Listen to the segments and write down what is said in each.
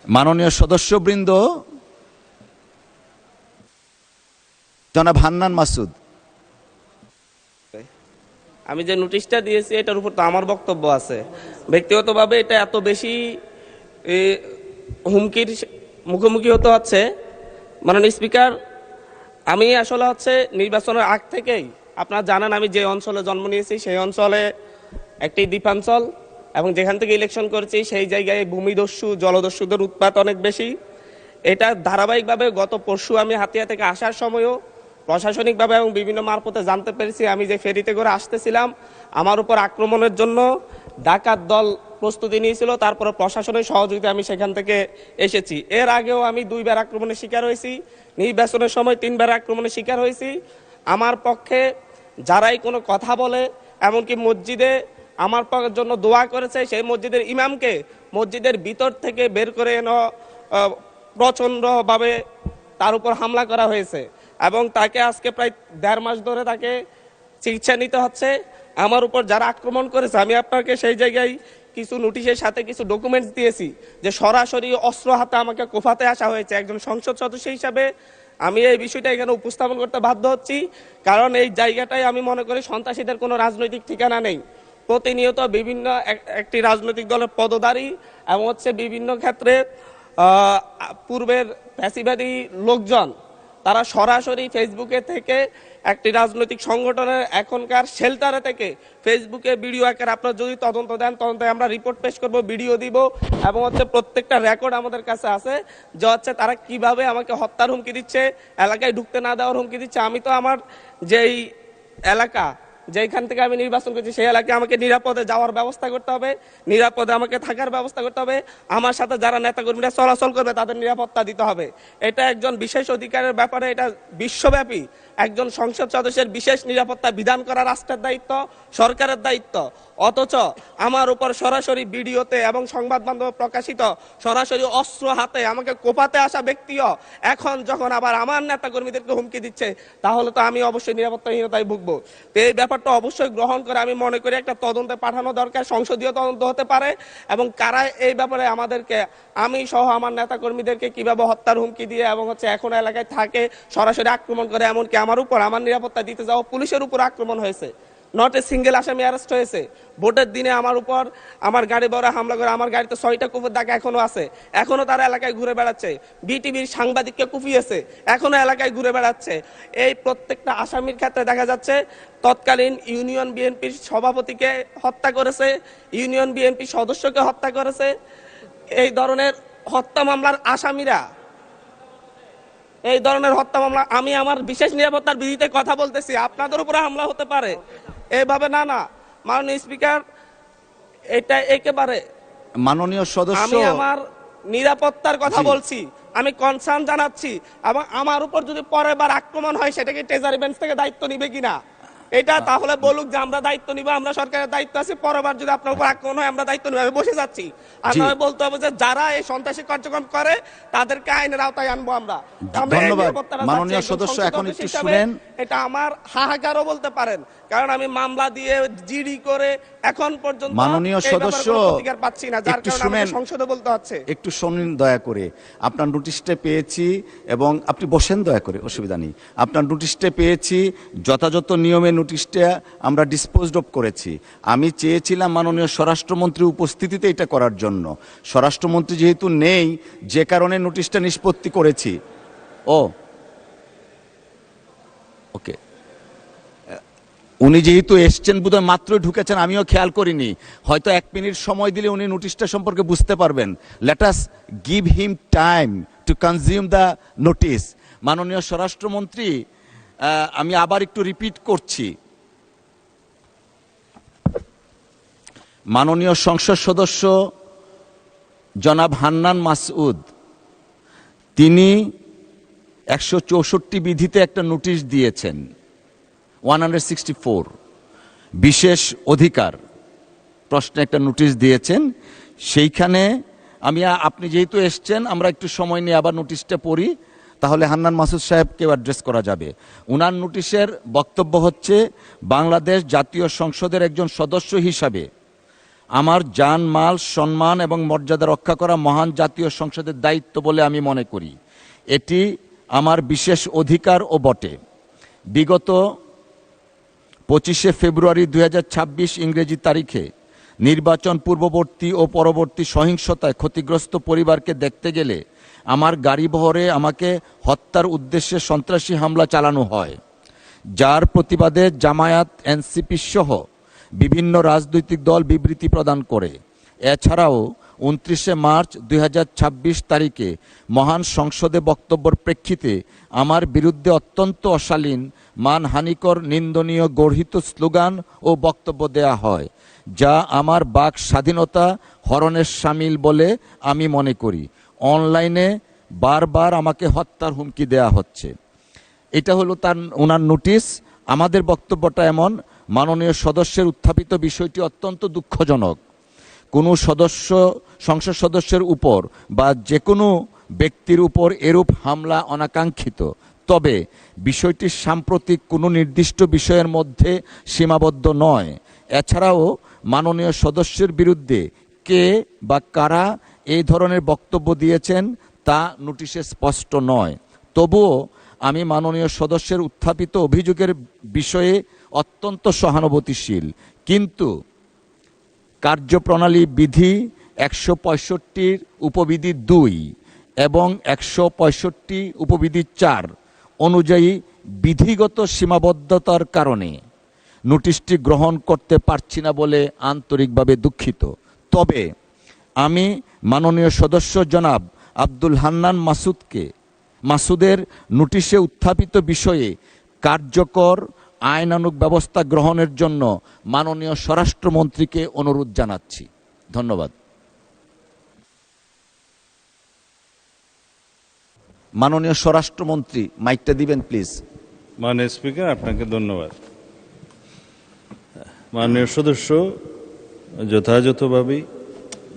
মাননীয় সদস্যবৃন্দ, জনাব হান্নান মাসুদ। আমি যে নোটিশটা দিয়েছি এটার উপর তো আমার বক্তব্য আছে। ব্যক্তিগতভাবে এটা এত বেশি হুমকির মুখোমুখি হতে হচ্ছে। মাননীয় স্পিকার, আমি আসলে নির্বাচনের আগ থেকেই আপনারা জানেন আমি যে অঞ্চলে জন্ম নিয়েছি সেই অঞ্চলে একটি দ্বীপাঞ্চল, এবং যেখান থেকে ইলেকশন করেছি সেই জায়গায় ভূমিদস্যু জলদস্যুদের উৎপাত অনেক বেশি। এটা ধারাবাহিকভাবে গত পরশু আমি হাতিয়া থেকে আসার সময়ও প্রশাসনিকভাবে এবং বিভিন্ন মারফতে জানতে পেরেছি। আমি যে ফেরিতে করে আসতেছিলাম আমার উপর আক্রমণের জন্য ডাকাত দল প্রস্তুতি নিয়েছিল, তারপরে প্রশাসনের সহযোগিতা আমি সেখান থেকে এসেছি। এর আগেও আমি 2 বার আক্রমণের শিকার হয়েছি, নির্বাচনের সময় 3 বার আক্রমণের শিকার হয়েছি। আমার পক্ষে যারাই কোনো কথা বলে, এমনকি মসজিদে আমার জন্য দোয়া করেছে, সেই মসজিদের ইমামকে মসজিদের ভিতর থেকে বের করে এনে প্রচণ্ডভাবে তার উপর হামলা করা হয়েছে, এবং তাকে আজকে প্রায় 1.5 মাস ধরে তাকে চিকিৎসা নিতে হচ্ছে। আমার উপর যারা আক্রমণ করেছে আমি আপনাকে সেই জায়গায় কিছু নোটিশের সাথে কিছু ডকুমেন্টস দিয়েছি যে সরাসরি অস্ত্র হাতে আমাকে কোফাতে আসা হয়েছে। একজন সংসদ সদস্য হিসাবে আমি এই বিষয়টা এখানে উপস্থাপন করতে বাধ্য হচ্ছি, কারণ এই জায়গাটায় আমি মনে করি সন্ত্রাসীদের কোনো রাজনৈতিক ঠিকানা নেই। প্রতিনিয়ত বিভিন্ন একটি রাজনৈতিক দলের পদধারী এবং বিভিন্ন ক্ষেত্রে পূর্বের ফ্যাসিবাদী লোকজন তারা সরাসরি ফেসবুকে থেকে একটি রাজনৈতিক সংগঠনের এখনকার শেল্টারে থেকে ফেসবুকে ভিডিও আকারে আপনারা যদি তদন্ত দেন, তদন্তে আমরা রিপোর্ট পেশ করব, ভিডিও দিব, এবং প্রত্যেকটা রেকর্ড আমাদের কাছে আছে যে তারা কিভাবে আমাকে হত্যার হুমকি দিচ্ছে, এলাকায় ঢুকতে না দেওয়ার হুমকি দিচ্ছে। আমি তো আমার যেই এলাকা যেখান থেকে আমি নির্বাচন করছি সেই এলাকায় আমাকে নিরাপদে যাওয়ার ব্যবস্থা করতে হবে, নিরাপদে আমাকে থাকার ব্যবস্থা করতে হবে, আমার সাথে যারা নেতাকর্মীরা চলাচল করবে তাদের নিরাপত্তা দিতে হবে। এটা একজন বিশেষ অধিকারের ব্যাপারে, এটা বিশ্বব্যাপী একজন সংসদ সদস্যের বিশেষ নিরাপত্তা বিধান করা রাষ্ট্রের দায়িত্ব, সরকারের দায়িত্ব। অথচ আমার উপর সরাসরি ভিডিওতে এবং সংবাদ মাধ্যমে প্রকাশিত সরাসরি অস্ত্র হাতে আমাকে কোপাতে আসা ব্যক্তিও এখন যখন আবার আমার নেতাকর্মীদেরকে হুমকি দিচ্ছে, তাহলে তো আমি অবশ্যই নিরাপত্তাহীনতায় ভুগবো। তো এই ব্যাপারটা অবশ্যই গ্রহণ করে আমি মনে করি একটা তদন্তে পাঠানো দরকার, সংসদীয় তদন্ত হতে পারে, এবং কারা এই ব্যাপারে আমাদেরকে, আমি সহ আমার নেতাকর্মীদেরকে কিভাবে হত্যার হুমকি দিয়ে এবং এখন এলাকায় থাকে সরাসরি আক্রমণ করে, এমনকি আমার উপর আমার নিরাপত্তা দিতে যাওয়া পুলিশের উপর আক্রমণ হয়েছে। নট এ সিঙ্গেল আসামি অ্যারেস্ট হয়েছে। ভোটের দিনে আমার উপর আমার গাড়ি বড় হামলা করে, আমার গাড়িতে 6টা কুপির দাগ এখনো আছে, এখনো তারা এলাকায় ঘুরে বেড়াচ্ছে। বিটিভির সাংবাদিককে কুপিয়েছে, এখনো এলাকায় ঘুরে বেড়াচ্ছে। এই প্রত্যেকটা আসামির ক্ষেত্রে দেখা যাচ্ছে তৎকালীন ইউনিয়ন বিএনপির সভাপতিকে হত্যা করেছে, ইউনিয়ন বিএনপি সদস্যকে হত্যা করেছে। এই ধরনের হত্যা মামলার আসামিরা, এই ধরনের হত্যা মামলা, আমি আমার বিশেষ নিরাপত্তার বিধিতে কথা বলতেছি, আপনাদের উপরে হামলা হতে পারে এইভাবে না। মাননীয় স্পিকার, এটা একেবারে মাননীয় সদস্য, আমি আমার নিরাপত্তার কথা বলছি, আমি কনসার্ন জানাচ্ছি, এবং আমার উপর যদি পরের বার আক্রমণ হয় সেটাকে ট্রেজারি বেঞ্চ থেকে দায়িত্ব নিবে কিনা এটা তাহলে বলুক যে আমরা দায়িত্ব নিব, আমরা সরকারের দায়িত্ব আছে, পরেরবার যদি আপনার উপর আক্রমণ হয় আমরা দায়িত্ব নিব। আমি বসে যাচ্ছি, আর নয় বলতে হবে যে যারা এই সন্ত্রাসী কার্যক্রম করে তাদেরকে আইনের আওতায় আনবো আমরা। ধন্যবাদ মাননীয় সদস্য। এখন একটু শুনেন, এটা আমার হাহাকারও বলতে পারেন, কারণ আমি মামলা দিয়ে জিডি করে এখন পর্যন্ত মাননীয় সদস্য প্রতিকার পাচ্ছি না, যার কারণে আমাকে সংসদে বলতে হচ্ছে। একটু শুনুন দয়া করে। আপনার নোটিশটা পেয়েছি এবং আপনি বসেন দয়া করে, অসুবিধা নেই। আপনার নোটিশটা পেয়েছি, যথাযথ নিয়মে নোটিশটা আমরা ডিসপোজড অফ করেছি। আমি চেয়েছিলাম মাননীয় স্বরাষ্ট্রমন্ত্রী উপস্থিতিতে এটা করার জন্য, স্বরাষ্ট্রমন্ত্রী যেহেতু নেই যে কারণে নোটিশটা নিষ্পত্তি করেছি। ওকে, উনি যেহেতু এসছেন বোধহয় মাত্রই ঢুকেছেন, আমিও খেয়াল করিনি, হয়তো 1 মিনিট সময় দিলে উনি নোটিশটা সম্পর্কে বুঝতে পারবেন। Let us give him time to consume the notice. মাননীয় স্বরাষ্ট্রমন্ত্রী, আমি আবার একটু রিপিট করছি, মাননীয় সংসদ সদস্য জনাব হান্নান মাসউদ, তিনি 164 বিধিতে একটা নোটিশ দিয়েছেন, 164 বিশেষ অধিকার প্রশ্নে একটা নোটিশ দিয়েছেন। সেইখানে আপনি যেহেতু এসছেন, আমরা একটু সময় নিয়ে আবার নোটিশটা পড়ি, তাহলে হান্নান মাসুদ সাহেবকেও অ্যাড্রেস করা যাবে। উনার নোটিশের বক্তব্য হচ্ছে, বাংলাদেশ জাতীয় সংসদের একজন সদস্য হিসাবে আমার জান মাল সম্মান এবং মর্যাদা রক্ষা করা মহান জাতীয় সংসদের দায়িত্ব বলে আমি মনে করি। এটি আমার বিশেষ অধিকারও বটে। বিগত 25শে ফেব্রুয়ারি 2026 ইংরেজি তারিখে নির্বাচন পূর্ববর্তী ও পরবর্তী সহিংসতায় ক্ষতিগ্রস্ত পরিবারকে দেখতে গেলে আমার গাড়িবহরে আমাকে হত্যার উদ্দেশ্যে সন্ত্রাসী হামলা চালানো হয়, যার প্রতিবাদে জামায়াত, এনসিপি সহ বিভিন্ন রাজনৈতিক দল বিবৃতি প্রদান করে। এছাড়াও 29শে মার্চ 2026 তারিখে মহান সংসদে বক্তব্যের প্রেক্ষিতে আমার বিরুদ্ধে অত্যন্ত অশালীন, মানহানিকর, নিন্দনীয় গর্হিত স্লোগান ও বক্তব্য দেয়া হয়, যা আমার বাক স্বাধীনতা হরণের শামিল বলে আমি মনে করি। অনলাইনে বারবার আমাকে হত্যার হুমকি দেয়া হচ্ছে। এটা হলো ওনার নোটিশ। আমাদের বক্তব্যটা এমন, মাননীয় সদস্যের উত্থাপিত বিষয়টি অত্যন্ত দুঃখজনক। কোনো সংসদ সদস্যের উপর বা যে কোনো ব্যক্তির উপর এরূপ হামলা অনাকাঙ্ক্ষিত, তবে বিষয়টি সাম্প্রতিক কোনো নির্দিষ্ট বিষয়ের মধ্যে সীমাবদ্ধ নয়। এছাড়াও মাননীয় সদস্যের বিরুদ্ধে কে বা কারা এই ধরনের বক্তব্য দিয়েছেন তা নোটিশে স্পষ্ট নয়। তবুও আমি মাননীয় সদস্যের উত্থাপিত অভিযোগের বিষয়ে অত্যন্ত সহানুভূতিশীল, কিন্তু কার্যপ্রণালী বিধি 165 উপবিধি 2 এবং 165 উপবিধি 4 অনুযায়ী বিধিগত সীমাবদ্ধতার কারণে নোটিশটি গ্রহণ করতে পারছি না বলে আন্তরিকভাবে দুঃখিত। তবে আমি মাননীয় সদস্য জনাব আব্দুল হান্নান মাসুদের নোটিশে উত্থাপিত বিষয়ে কার্যকর আইনানুগ ব্যবস্থা গ্রহণের জন্য মাননীয় স্বরাষ্ট্রমন্ত্রীকে অনুরোধ জানাচ্ছি। ধন্যবাদ। মাননীয় স্বরাষ্ট্রমন্ত্রী, মাইকটা দিবেন প্লিজ। মাননীয় স্পিকার, আপনাকে ধন্যবাদ। মাননীয় সদস্য যথাযথভাবেই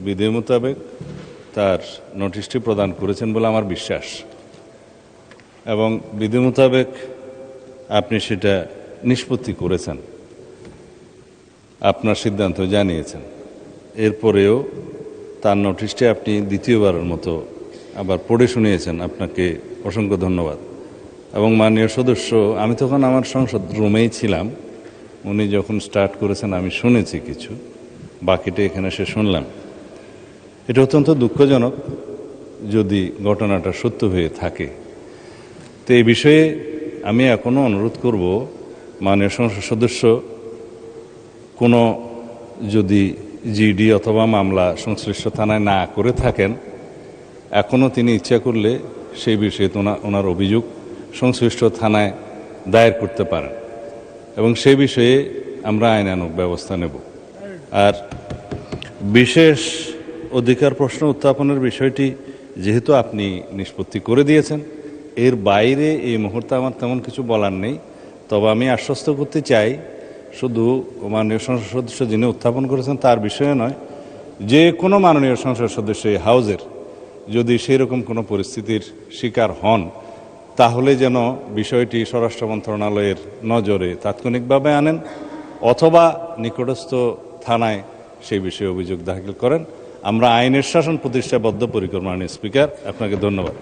বিধি মোতাবেক তার নোটিশটি প্রদান করেছেন বলে আমার বিশ্বাস, এবং বিধি মোতাবেক আপনি সেটা নিষ্পত্তি করেছেন, আপনার সিদ্ধান্ত জানিয়েছেন। এরপরেও তার নোটিশটি আপনি দ্বিতীয়বারের মতো আবার পড়ে শুনিয়েছেন, আপনাকে অসংখ্য ধন্যবাদ। এবং মাননীয় সদস্য, আমি তখন আমার সংসদ রুমেই ছিলাম, উনি যখন স্টার্ট করেছেন আমি শুনেছি কিছু, বাকিটা এখানে এসে শুনলাম। এটা অত্যন্ত দুঃখজনক যদি ঘটনাটা সত্য হয়ে থাকে। তো এই বিষয়ে আমি এখনও অনুরোধ করব, মাননীয় সংসদ সদস্য কোনো যদি জিডি অথবা মামলা সংশ্লিষ্ট থানায় না করে থাকেন, এখনও তিনি ইচ্ছা করলে সেই বিষয়ে ওনার অভিযোগ সংশ্লিষ্ট থানায় দায়ের করতে পারেন, এবং সেই বিষয়ে আমরা আইনানুগ ব্যবস্থা নেব। আর বিশেষ অধিকার প্রশ্ন উত্থাপনের বিষয়টি যেহেতু আপনি নিষ্পত্তি করে দিয়েছেন, এর বাইরে এই মুহূর্তে আমার তেমন কিছু বলার নেই। তবে আমি আশ্বস্ত করতে চাই, শুধু মাননীয় সংসদ সদস্য যিনি উত্থাপন করেছেন তার বিষয়ে নয়, যে কোনো মাননীয় সংসদ সদস্য এই হাউজের যদি সেই রকম কোনো পরিস্থিতির শিকার হন, তাহলে যেন বিষয়টি স্বরাষ্ট্র মন্ত্রণালয়ের নজরে তাৎক্ষণিকভাবে আনেন, অথবা নিকটস্থ থানায় সেই বিষয়ে অভিযোগ দাখিল করেন। আমরা আইনের শাসন প্রতিষ্ঠা বদ্ধপরিকর। মাননীয় স্পিকার, আপনাকে ধন্যবাদ।